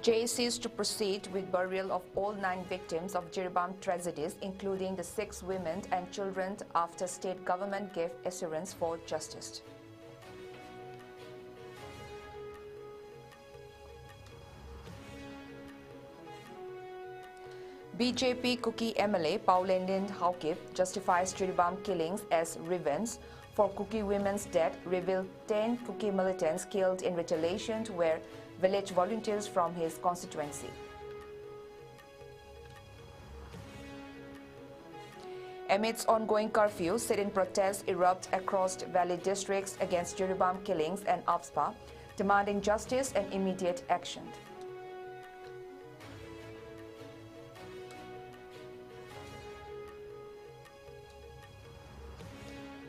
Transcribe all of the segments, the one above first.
JACs to proceed with burial of all 9 victims of Jiribam tragedies, including the 6 women and children, after state government gave assurance for justice. BJP Kuki MLA Paulendind Haukip justifies Jiribam killings as revenge for Kuki women's death, revealed 10 Kuki militants killed in retaliation were village volunteers from his constituency. Amidst ongoing curfew, sit-in protests erupt across valley districts against Jiribam killings and AFSPA, demanding justice and immediate action.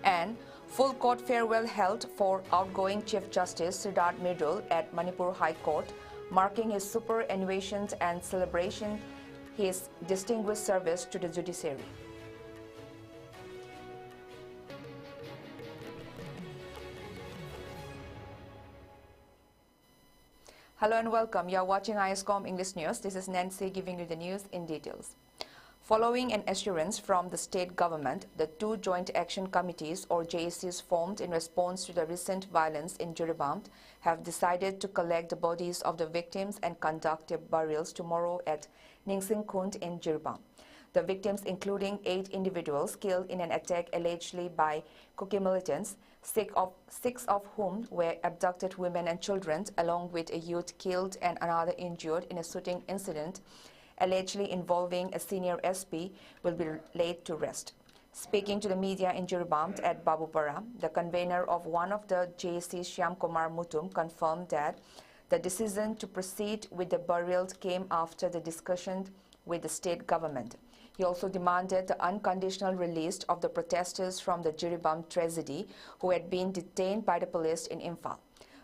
And full court farewell held for outgoing Chief Justice Siddharth Mirdul at Manipur High Court, marking his superannuation and celebration his distinguished service to the judiciary. Hello and welcome. You are watching ISCOM English News. This is Nancy giving you the news in details. Following an assurance from the state government, the 2 Joint Action Committees or JACs formed in response to the recent violence in Jiribam have decided to collect the bodies of the victims and conduct their burials tomorrow at Ningsing Khund in Jiribam. The victims, including 8 individuals killed in an attack allegedly by Kuki militants, 6 of whom were abducted women and children, along with a youth killed and another injured in a shooting incident allegedly involving a senior SP, will be laid to rest. Speaking to the media in Jiribam at Babupara, the convener of one of the JACs, Shyam Kumar Mutum, confirmed that the decision to proceed with the burials came after the discussion with the state government. He also demanded the unconditional release of the protesters from the Jiribam tragedy who had been detained by the police in Imphal.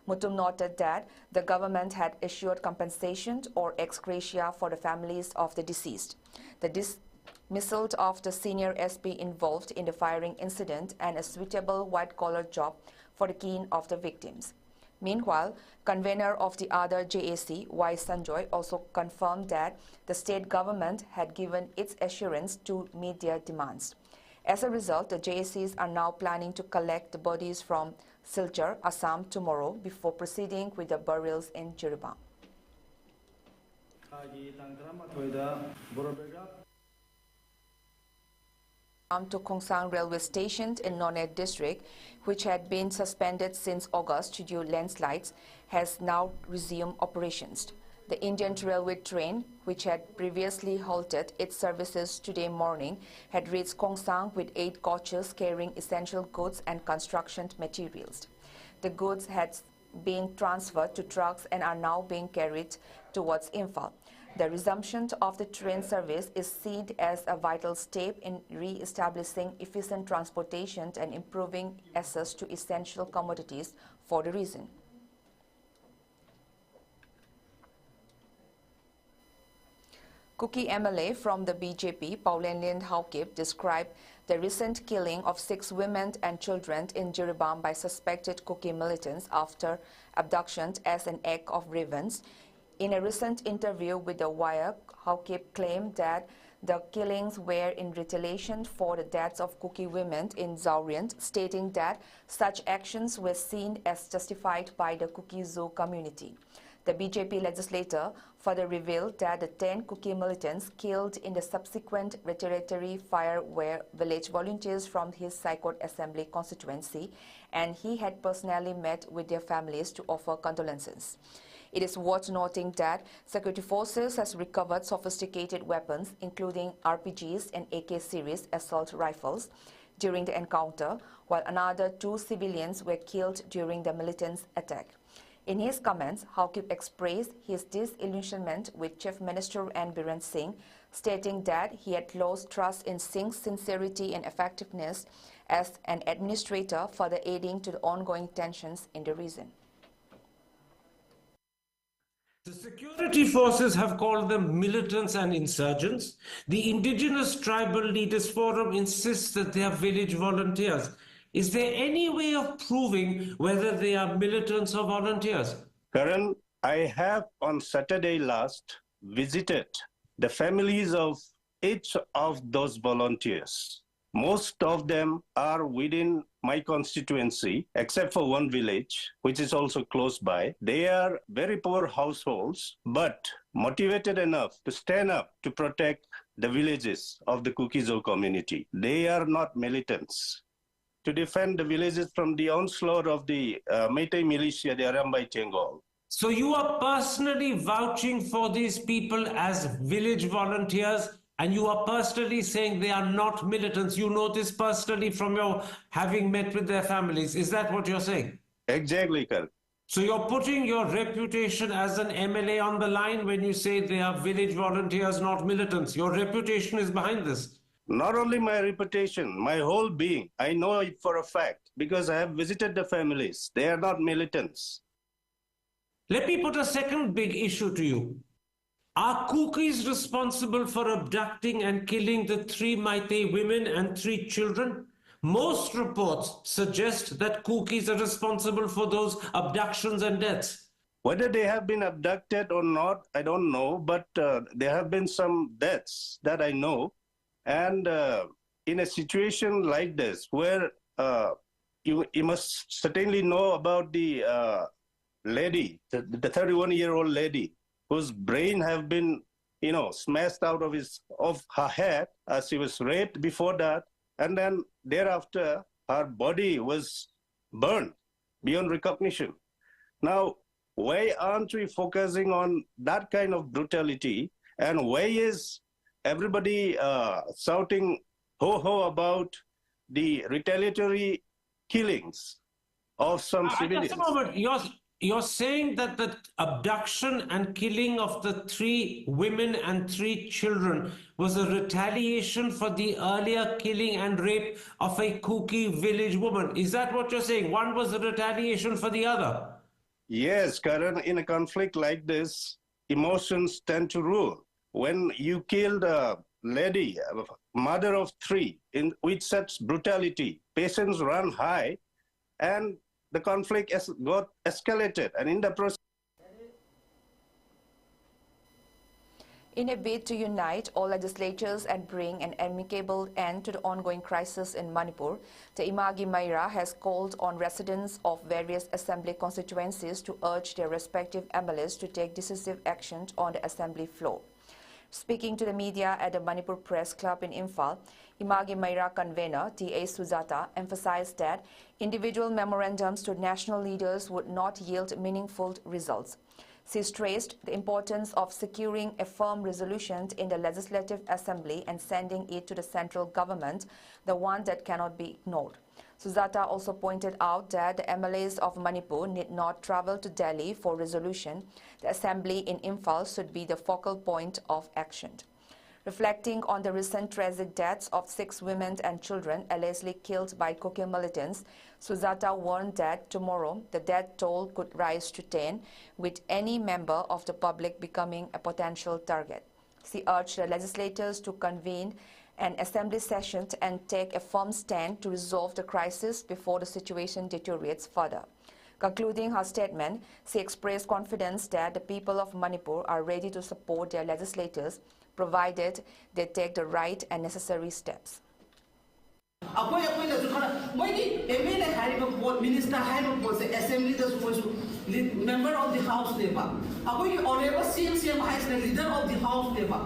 Mutum noted that the government had assured compensation or ex gratia for the families of the deceased. The dismissal of the senior SP involved in the firing incident and a suitable white-collar job for the kin of the victims. Meanwhile, convener of the other JAC, Y. Sanjoy, also confirmed that the state government had given its assurance to meet their demands. As a result, the JACs are now planning to collect the bodies from Silchar, Assam tomorrow before proceeding with the burials in Jiribam. To Khongsang railway station in Nonnet district, which had been suspended since August due to landslides, has now resumed operations. The Indian Railway train, which had previously halted its services today morning, had reached Khongsang with 8 coaches carrying essential goods and construction materials. The goods had been transferred to trucks and are now being carried towards Imphal. The resumption of the train service is seen as a vital step in re-establishing efficient transportation and improving access to essential commodities for the region. Kuki MLA from the BJP, Paulendind Haukip, described the recent killing of 6 women and children in Jiribam by suspected Kuki militants after abduction as an act of revenge. In a recent interview with The Wire, Haukip claimed that the killings were in retaliation for the deaths of Kuki women in Zaurian, stating that such actions were seen as justified by the Kuki Zoo community. The BJP legislator further revealed that the 10 Kuki militants killed in the subsequent retaliatory fire were village volunteers from his Saikot Assembly constituency, and he had personally met with their families to offer condolences. It is worth noting that security forces has recovered sophisticated weapons, including RPGs and AK series assault rifles, during the encounter, while another 2 civilians were killed during the militants' attack. In his comments, Haukip expressed his disillusionment with Chief Minister N. Biren Singh, stating that he had lost trust in Singh's sincerity and effectiveness as an administrator, further aiding to the ongoing tensions in the region. The security forces have called them militants and insurgents. The Indigenous Tribal Leaders Forum insists that they are village volunteers. Is there any way of proving whether they are militants or volunteers? Karan, I have on Saturday last visited the families of each of those volunteers. Most of them are within my constituency, except for one village, which is also close by. They are very poor households, but motivated enough to stand up to protect the villages of the Kuki-Zo community. They are not militants. To defend the villages from the onslaught of the Meitei militia, the Arambai Tengol. So you are personally vouching for these people as village volunteers, and you are personally saying they are not militants. You know this personally from your having met with their families. Is that what you're saying? Exactly, correct. So you're putting your reputation as an MLA on the line when you say they are village volunteers, not militants. Your reputation is behind this. Not only my reputation, my whole being. I know it for a fact because I have visited the families. They are not militants. Let me put a second big issue to you. Are Kukis responsible for abducting and killing the 3 Meitei women and 3 children? Most reports suggest that Kukis are responsible for those abductions and deaths. Whether they have been abducted or not, I don't know, but there have been some deaths that I know. And in a situation like this, where you must certainly know about the lady, the 31-year-old lady, whose brain have been, smashed out of her head as she was raped before that, and then thereafter her body was burned beyond recognition. Now, why aren't we focusing on that kind of brutality? And why is everybody shouting ho-ho about the retaliatory killings of some civilians? Just a moment. You're saying that the abduction and killing of the 3 women and 3 children was a retaliation for the earlier killing and rape of a Kuki village woman. Is that what you're saying? One was a retaliation for the other? Yes, Karan, in a conflict like this, emotions tend to rule. When you killed a lady, a mother of 3, with such brutality, patience run high, and the conflict got escalated, and in the process. In a bid to unite all legislatures and bring an amicable end to the ongoing crisis in Manipur, the Imagi Maira has called on residents of various assembly constituencies to urge their respective MLAs to take decisive action on the assembly floor. Speaking to the media at the Manipur Press Club in Imphal, Imagi Maira convener T.A. Sujata emphasized that individual memorandums to national leaders would not yield meaningful results. She stressed the importance of securing a firm resolution in the Legislative Assembly and sending it to the central government, the one that cannot be ignored. Sujata also pointed out that the MLAs of Manipur need not travel to Delhi for resolution. The assembly in Imphal should be the focal point of action. Reflecting on the recent tragic deaths of 6 women and children allegedly killed by Kuki militants, Sujata warned that tomorrow the death toll could rise to 10, with any member of the public becoming a potential target. She urged the legislators to convene an assembly session and take a firm stand to resolve the crisis before the situation deteriorates further. Concluding her statement, she expressed confidence that the people of Manipur are ready to support their legislators, provided they take the right and necessary steps. Minister assembly member of the house leader of the house leader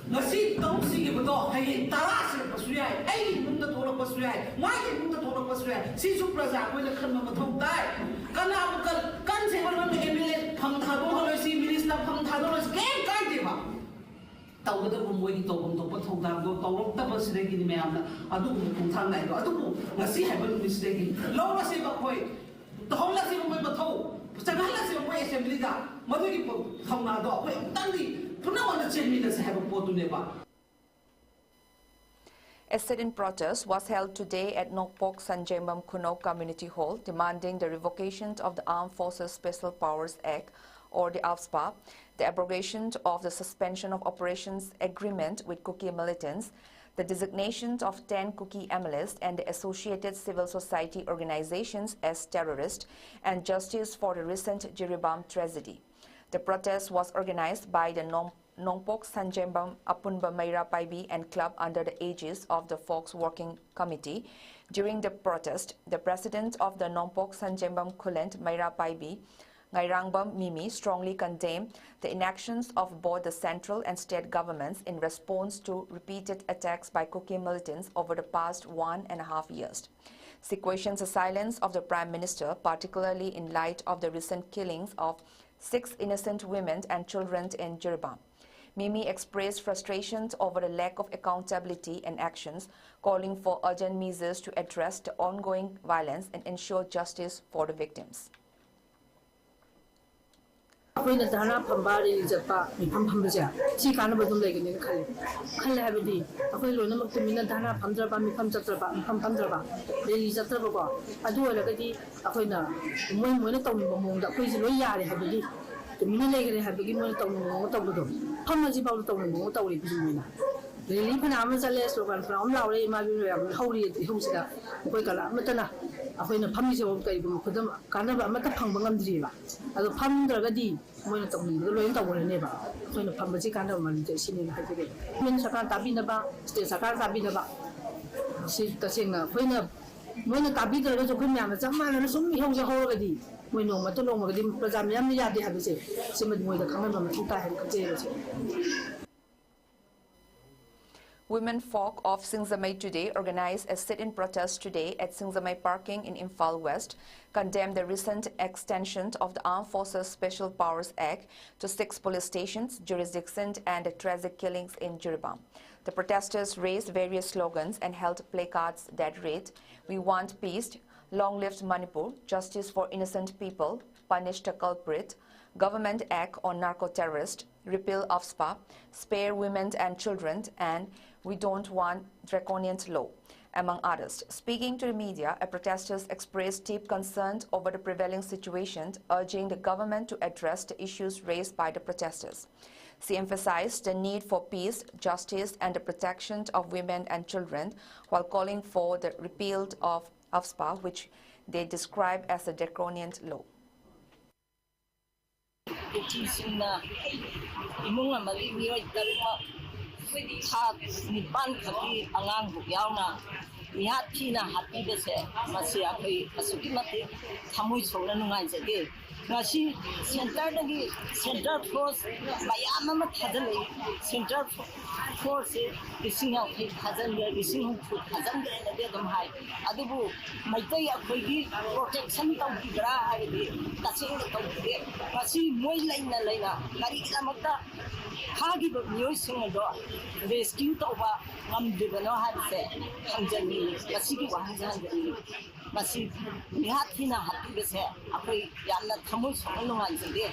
Nasi tahu sih betul, hari taras lepas suai, mungkin tolak pas suai, mungkin tolak pas suai. Si supra aku nak kena betul tak? Karena kan saya baru MLA, ham thado kalau si minister ham thado kalau game kan dia pak. Tahu betul pun tahu betul tahu tak pas lagi ni macam, aduh pun thang naik, aduh nasi hebat mesti lagi. Lalu nasi pak koi. The whole lesson of my Mato, Sagala, my assembly, Maduri, Tomado, Tandi, Punawan, the 10 minutes have a port to Neba. A sit-in protest was held today at Nokpok Sanjembam Kuno Community Hall, demanding the revocation of the Armed Forces Special Powers Act, or the AFSPA, the abrogation of the suspension of operations agreement with Kuki militants, the designation of 10 Kuki MLs and the associated civil society organizations as terrorists, and justice for the recent Jiribam tragedy. The protest was organized by the Nongpok Sanjembam Apunba Meira Paibi and Club under the aegis of the Fox Working Committee. During the protest, the president of the Nongpok Sanjembam Kulent Meira Paibi, Ngairangbam Mimi, strongly condemned the inactions of both the central and state governments in response to repeated attacks by Kuki militants over the past 1.5 years. She questions the silence of the Prime Minister, particularly in light of the recent killings of 6 innocent women and children in Jiribam. Mimi expressed frustrations over the lack of accountability and actions, calling for urgent measures to address the ongoing violence and ensure justice for the victims. ꯑꯩꯈꯣꯏꯅ ꯙꯔꯅꯥ ꯐꯝꯕ rally ꯆꯠꯄ ꯃꯤꯐꯝ ꯐꯝꯕꯁꯦ ꯁꯤ ꯀꯥꯟꯅꯕ ꯑꯗꯨꯝ ꯂꯩꯒꯅꯤꯅ ꯈꯜꯂꯦ ꯍꯥꯏꯕꯗꯤ ꯑꯩꯈꯣꯏ ꯂꯣꯏꯅꯃꯛ ꯇꯨꯃꯤꯟꯅ ꯙꯔꯅꯥ ꯐꯝꯗ꯭ꯔꯕ ꯃꯤꯐꯝ ꯆꯠꯇ꯭ꯔꯕ ꯃꯤꯐꯝ ꯐꯝꯗ꯭ꯔꯕ ꯔꯦꯂꯤ ꯆꯠꯇ꯭ꯔꯕꯀꯣ ꯑꯗꯨ ꯑꯣꯏꯔꯒꯗꯤ ꯑꯩꯈꯣꯏꯅ ꯃꯣꯏꯅ ꯇꯧꯅꯤꯡꯕ ꯃꯑꯣꯡꯗ ꯑꯩꯈꯣꯏꯁꯦ ꯂꯣꯏ ꯌꯥꯔꯦ ꯍꯥꯏꯕꯒꯤ ꯇꯨꯃꯤꯟꯅ ꯂꯩꯈ꯭ꯔꯦ ꯍꯥꯏꯕꯒꯤ ꯃꯣꯏꯅ ꯇꯧꯅꯤꯡꯕ ꯃꯑꯣꯡ ꯇꯧꯕꯗꯣ ꯐꯝꯃꯁꯤꯐꯥꯎꯗ ꯇꯧꯅꯤꯡꯕ ꯃꯑꯣꯡ ꯇꯧꯔꯤ ꯃꯣꯏꯅ ꯔꯦꯂꯤ ꯐꯅꯌꯥꯝ ꯑꯃ ꯆꯠꯂꯦ ꯁ꯭ꯂꯣꯒꯥꯟ ꯐꯅꯌꯥꯝ ꯂꯥꯎꯔꯦ ꯏꯃꯥꯕꯤ ꯃꯌꯥꯝ ꯍꯧꯔꯤ ꯏꯍꯧꯁꯤꯗ ꯑꯩꯈꯣꯏ ꯀꯂꯥ ꯑꯃꯠꯇꯅ ꯑꯩꯈꯣꯏꯅ ꯐꯝꯃꯤꯁꯤꯐꯥꯎ ꯀꯔꯤꯒꯨꯝꯕ ꯈꯨꯗꯝ ꯀꯥꯟꯅꯕ ꯑꯃꯠꯇ ꯐꯪꯕ ꯉꯝꯗ꯭ꯔꯤꯕ ꯑꯗꯣ ꯐꯝꯗ꯭ꯔꯒꯗꯤ ꯃꯣꯏꯅ ꯇꯧꯅꯤꯡꯕꯗꯣ ꯂꯣꯏꯅ ꯇꯧꯕꯅꯦꯕ ꯑꯩꯈꯣꯏꯅ ꯐꯝꯕꯁꯤ ꯀꯥꯟꯅꯕ ꯃꯔꯝꯗꯤ ꯁꯤꯅꯦꯅ ꯍꯥꯏꯖꯒꯦ ꯃꯤꯟ ꯁꯔꯀꯥꯔ ꯇꯥꯕꯤꯅꯕ ꯁ꯭ꯇꯦꯠ ꯁꯔꯀꯥꯔ ꯇꯥꯕꯤꯅꯕ ꯁꯤ ꯇꯁꯦꯡꯅ ꯑꯩꯈꯣꯏꯅ ꯃꯣꯏꯅ ꯇꯥꯕꯤꯗ꯭ꯔꯒꯁꯨ ꯑꯩꯈꯣই ꯃꯌꯥꯝꯅ ꯆꯞ ꯃꯥꯟꯅꯅ ꯁꯨꯝ ꯏꯍꯧꯁꯦ ꯍꯧꯔꯒꯗꯤ ꯃꯣꯏ ꯅꯣꯡꯃꯇ ꯅꯣꯡꯃꯒꯗꯤ ꯄ꯭ꯔꯖꯥ ꯃꯌꯥꯝꯅ ꯌꯥꯗꯦ ꯍꯥꯏꯕꯁꯦ ꯁꯤꯃꯗꯤ ꯃꯣꯏꯗ ꯈꯪꯍꯟꯕ ꯃꯊꯧ ꯇꯥꯏ ꯍꯥꯏꯅ ꯈꯟꯖꯩꯕꯁꯦ. Women folk of Singzamay today organized a sit-in protest today at Singzamay parking in Imphal West, condemned the recent extension of the Armed Forces Special Powers Act to 6 police stations, jurisdictions and the tragic killings in Jiribam. The protesters raised various slogans and held placards that read, "We want peace, long live Manipur, justice for innocent people, punish the culprit, Government Act on narco-terrorist, repeal of SPA, spare women and children, and we don't want draconian law," among others. Speaking to the media, protesters expressed deep concern over the prevailing situation, urging the government to address the issues raised by the protesters. She emphasized the need for peace, justice, and the protection of women and children, while calling for the repeal of SPA, which they describe as a draconian law. Central Force mayam ama thadalei Central Force ising of ising na de dum hai adubu maitai akhoi protection tawdra haidi tasing tawde masi moi laina kari amakta hagi ba miyoi sing do rescue tawba ngamdibano hadse hanjani masigi wahanjani masi nihatina hatibese akhoi yamna thamoi sonungan jide.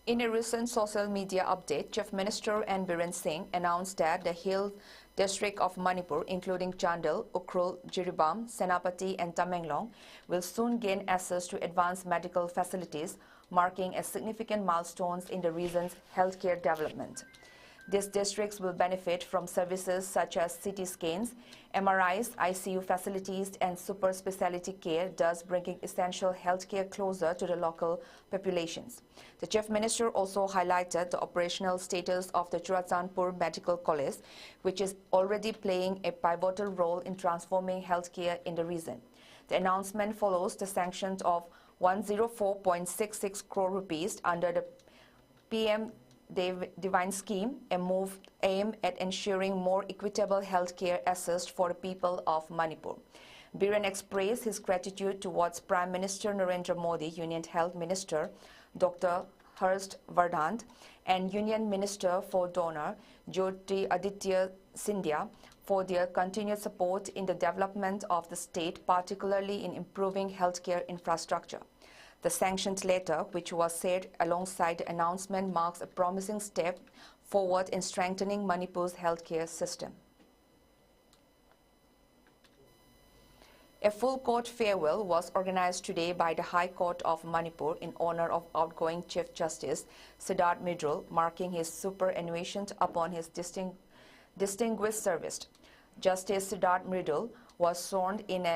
In a recent social media update, Chief Minister N. Biren Singh announced that the Hill District of Manipur, including Chandel, Ukhrul, Jiribam, Senapati and Tamenglong, will soon gain access to advanced medical facilities, marking a significant milestone in the region's healthcare development. These districts will benefit from services such as CT scans, MRIs, ICU facilities, and super specialty care, thus bringing essential healthcare closer to the local populations. The Chief Minister also highlighted the operational status of the Churachandpur Medical College, which is already playing a pivotal role in transforming healthcare in the region. The announcement follows the sanction of 104.66 crore rupees under the PM Divine Scheme, a move aimed at ensuring more equitable healthcare access for the people of Manipur. Biren expressed his gratitude towards Prime Minister Narendra Modi, Union Health Minister Dr. Harsh Vardhan, and Union Minister for Donor Jyoti Aditya Scindia for their continued support in the development of the state, particularly in improving healthcare infrastructure. The sanctioned letter, which was shared alongside the announcement, marks a promising step forward in strengthening Manipur's healthcare system. A full court farewell was organized today by the High Court of Manipur in honor of outgoing Chief Justice Siddharth Midrol, marking his superannuation upon his distinguished service. Justice Siddharth Midrol was sworn in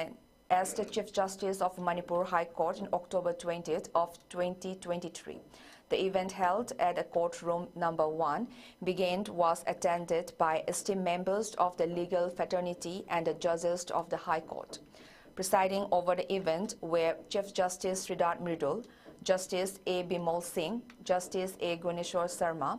as the Chief Justice of Manipur High Court on October 20th of 2023. The event held at a courtroom number 1 was attended by esteemed members of the legal fraternity and the judges of the High Court. Presiding over the event were Chief Justice Siddharth Midrol, Justice A. Bimal Singh, Justice A. Guneshwar Sharma,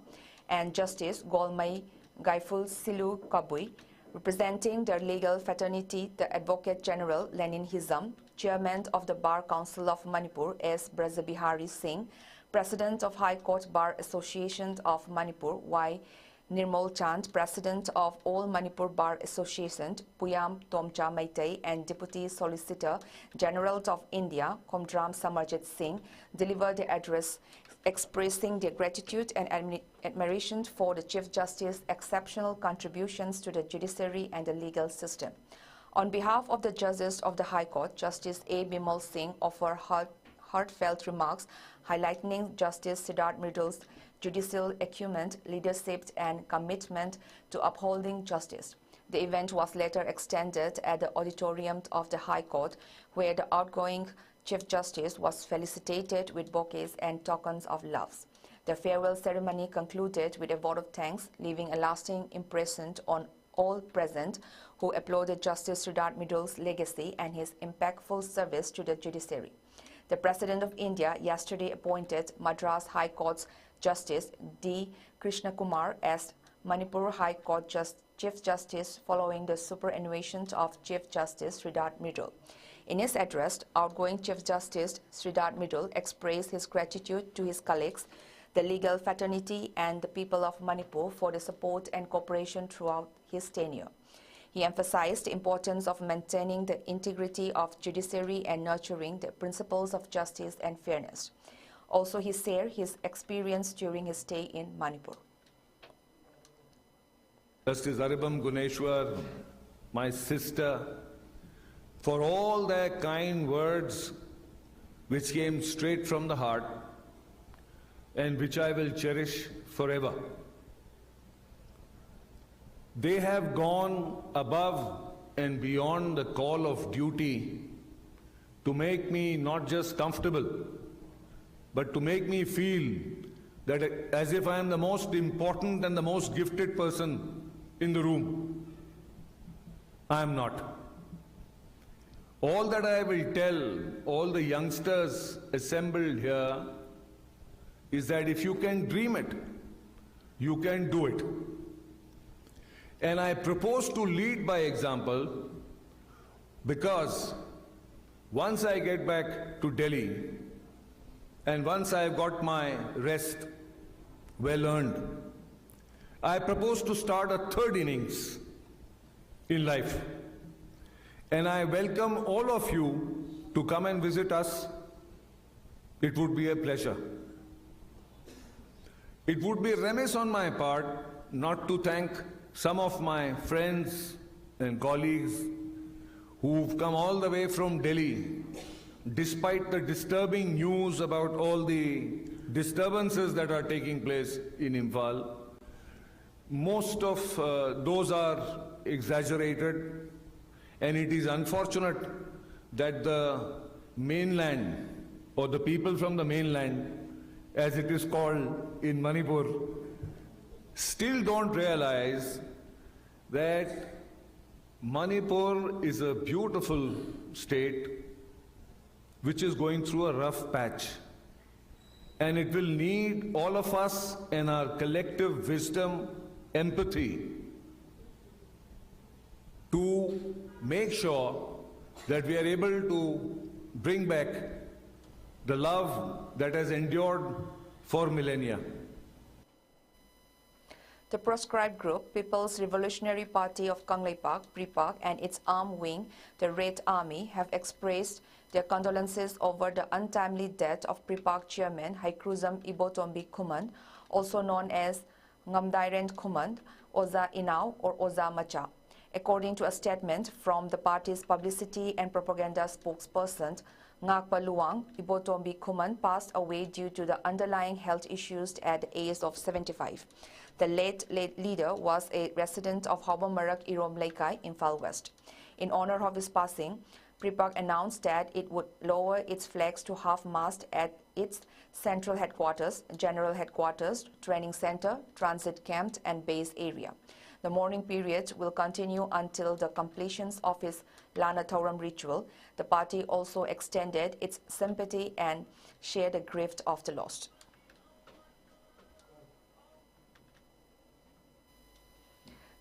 and Justice Golmai Gaiful Silu Kabui. Representing the legal fraternity, the Advocate General Lenin Hizam, Chairman of the Bar Council of Manipur S. Brajabihari Singh, President of High Court Bar Association of Manipur Y. Nirmal Chand, President of All Manipur Bar Association Puyam Tomcha Maitai, and Deputy Solicitor General of India Komdram Samarjit Singh delivered the address expressing their gratitude and admiration for the Chief Justice's exceptional contributions to the judiciary and the legal system. On behalf of the judges of the High Court, Justice A. Bimal Singh offered heartfelt remarks highlighting Justice Siddharth Midrol's judicial acumen, leadership, and commitment to upholding justice. The event was later extended at the auditorium of the High Court, where the outgoing Chief Justice was felicitated with bouquets and tokens of love. The farewell ceremony concluded with a vote of thanks, leaving a lasting impression on all present who applauded Justice Siddharth Midrol's legacy and his impactful service to the judiciary. The President of India yesterday appointed Madras High Court's Justice D. Krishnakumar as Manipur High Court Chief Justice following the superannuation of Chief Justice Siddharth Midrol. In his address, outgoing Chief Justice Siddharth Midrol expressed his gratitude to his colleagues, the legal fraternity, and the people of Manipur for the support and cooperation throughout his tenure. He emphasized the importance of maintaining the integrity of judiciary and nurturing the principles of justice and fairness. Also, he shared his experience during his stay in Manipur. Justice Aribam Guneshwar, my sister, for all their kind words which came straight from the heart and which I will cherish forever. They have gone above and beyond the call of duty to make me not just comfortable, but to make me feel that as if I am the most important and the most gifted person in the room. I am not. All that I will tell all the youngsters assembled here is that if you can dream it, you can do it. And I propose to lead by example, because once I get back to Delhi and once I've got my rest well earned, I propose to start a third innings in life. And I welcome all of you to come and visit us. It would be a pleasure. It would be remiss on my part not to thank some of my friends and colleagues who've come all the way from Delhi, despite the disturbing news about all the disturbances that are taking place in Imphal. Most of those are exaggerated, and it is unfortunate that the mainland, or the people from the mainland, as it is called in Manipur, still don't realize that Manipur is a beautiful state which is going through a rough patch. And it will need all of us and our collective wisdom, empathy, to make sure that we are able to bring back the love that has endured for millennia. The proscribed group, People's Revolutionary Party of Kangleipak, PRIPAK, and its arm wing, the Red Army, have expressed their condolences over the untimely death of PRIPAK chairman Haikruzam Ibotombi Kuman, also known as Ngamdairend Kuman, Oza Inau, or Oza Macha. According to a statement from the party's publicity and propaganda spokesperson, Ngakpa Luang, Ibotombi Kuman passed away due to the underlying health issues at the age of 75. The late leader was a resident of Habamarak Irom Laikai, Imphal West. In honor of his passing, PRIPAK announced that it would lower its flags to half-mast at its central headquarters, general headquarters, training center, transit camp, and base area. The mourning period will continue until the completion of his Lana Thauram ritual. The party also extended its sympathy and shared the grief of the lost.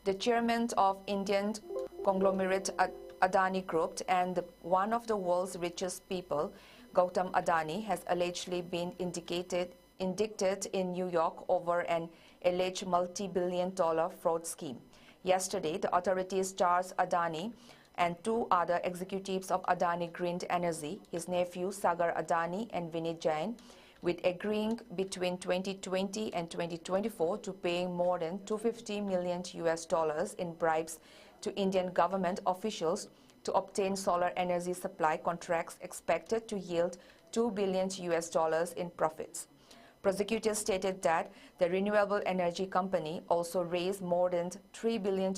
The chairman of Indian conglomerate Adani Group and one of the world's richest people, Gautam Adani, has allegedly been indicted in New York over an alleged multi-billion-dollar fraud scheme. Yesterday, the authorities charged Adani and two other executives of Adani Green Energy, his nephew Sagar Adani and Vinay Jain, with agreeing between 2020 and 2024 to paying more than $250 million in bribes to Indian government officials to obtain solar energy supply contracts expected to yield $2 billion in profits. Prosecutors stated that the renewable energy company also raised more than $3 billion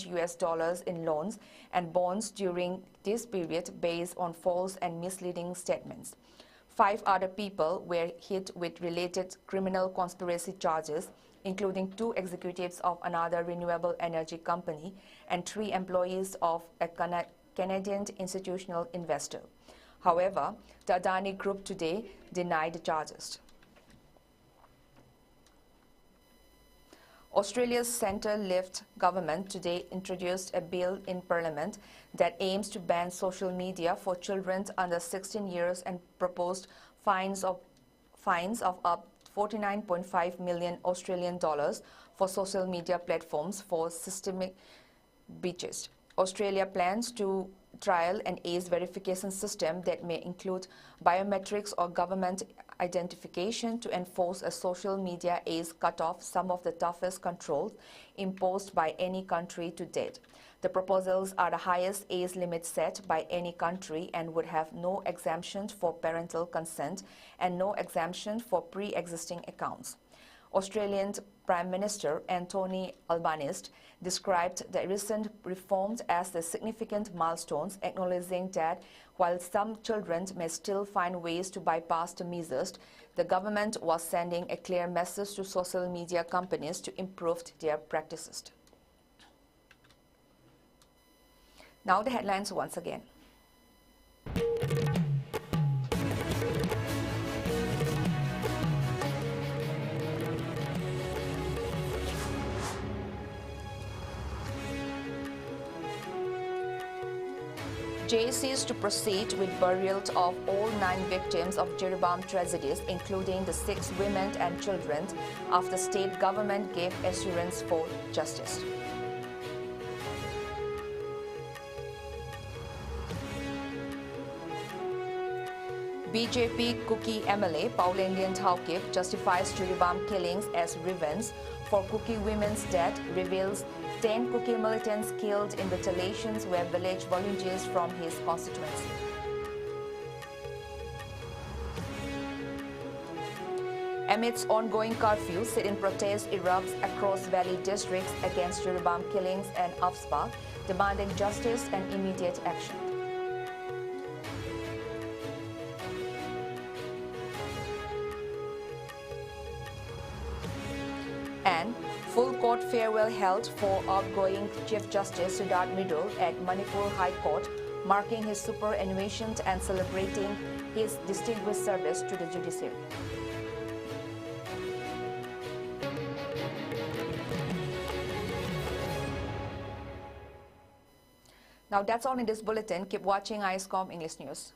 in loans and bonds during this period based on false and misleading statements. 5 other people were hit with related criminal conspiracy charges, including 2 executives of another renewable energy company and 3 employees of a Canadian institutional investor. However, the Adani Group today denied the charges. Australia's centre-left government today introduced a bill in Parliament that aims to ban social media for children under 16 years and proposed fines of up 49.5 million Australian dollars for social media platforms for systemic breaches. Australia plans to trial an age verification system that may include biometrics or government identification to enforce a social media age cutoff, some of the toughest controls imposed by any country to date. The proposals are the highest age limit set by any country and would have no exemption for parental consent and no exemption for pre-existing accounts. Australian Prime Minister Anthony Albanese described the recent reforms as the significant milestones, acknowledging that while some children may still find ways to bypass the measures, the government was sending a clear message to social media companies to improve their practices. Now the headlines once again. JSCs to proceed with burial of all 9 victims of Jiribam tragedies, including the 6 women and children, after state government gave assurance for justice. BJP Kuki MLA Paulendian Taukip justifies Jiribam killings as revenge for Kuki women's death, reveals 10 Kuki militants killed in retaliations were village volunteers from his constituency. Amidst ongoing curfew, sit-in protest erupts across valley districts against Jiribam killings and AFSPA, demanding justice and immediate action. And full court farewell held for outgoing Chief Justice Siddharth Middle at Manipur High Court, marking his superannuation and celebrating his distinguished service to the judiciary. Now that's all in this bulletin. Keep watching ISCOM English News.